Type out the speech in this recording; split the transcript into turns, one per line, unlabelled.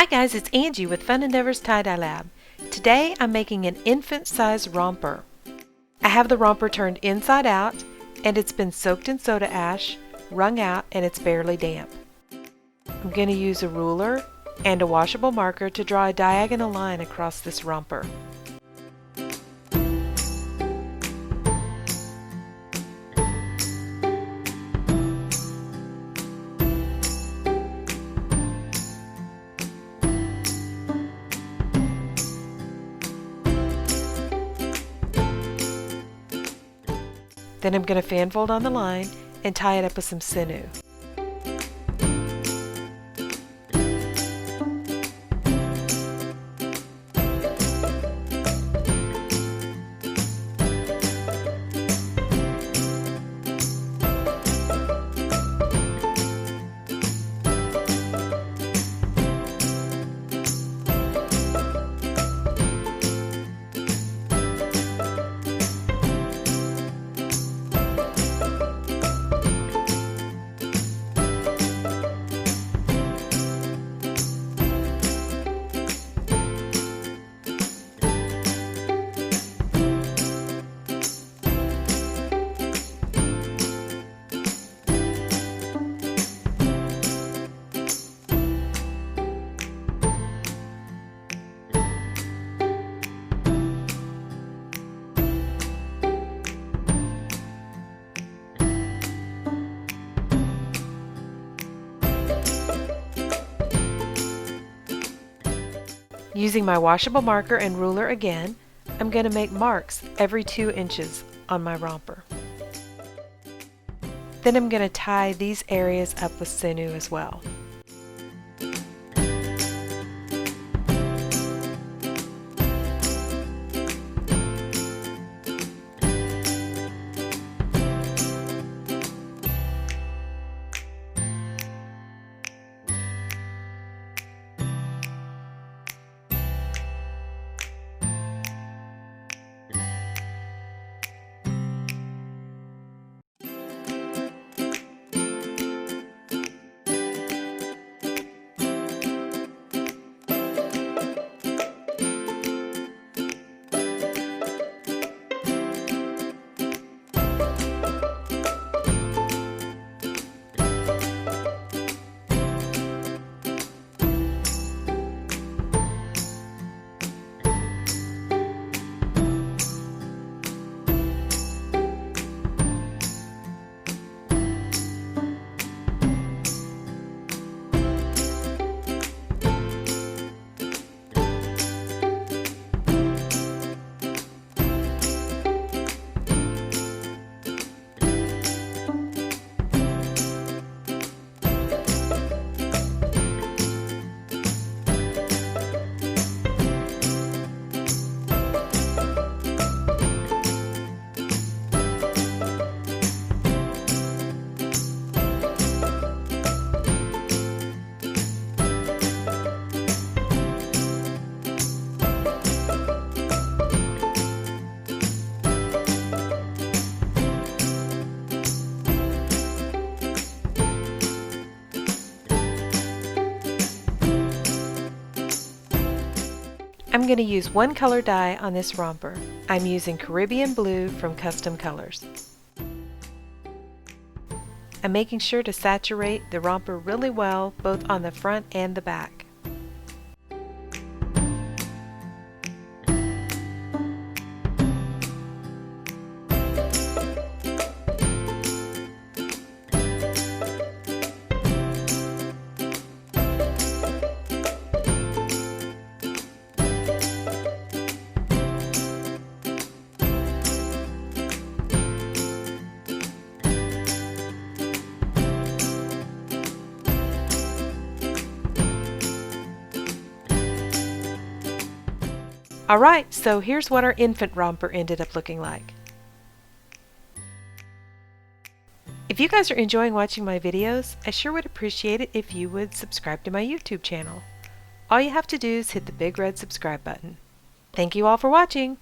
Hi guys, it's Angie with Fun Endeavors Tie-Dye Lab. Today I'm making an infant-size romper. I have the romper turned inside out and it's been soaked in soda ash, wrung out, and it's barely damp. I'm going to use a ruler and a washable marker to draw a diagonal line across this romper. Then I'm going to fan fold on the line and tie it up with some sinew. Using my washable marker and ruler again, I'm going to make marks every 2 inches on my romper. Then I'm going to tie these areas up with sinew as well. I'm going to use one color dye on this romper. I'm using Caribbean Blue from Custom Colors. I'm making sure to saturate the romper really well, both on the front and the back. Alright, so here's what our infant romper ended up looking like. If you guys are enjoying watching my videos, I sure would appreciate it if you would subscribe to my YouTube channel. All you have to do is hit the big red subscribe button. Thank you all for watching!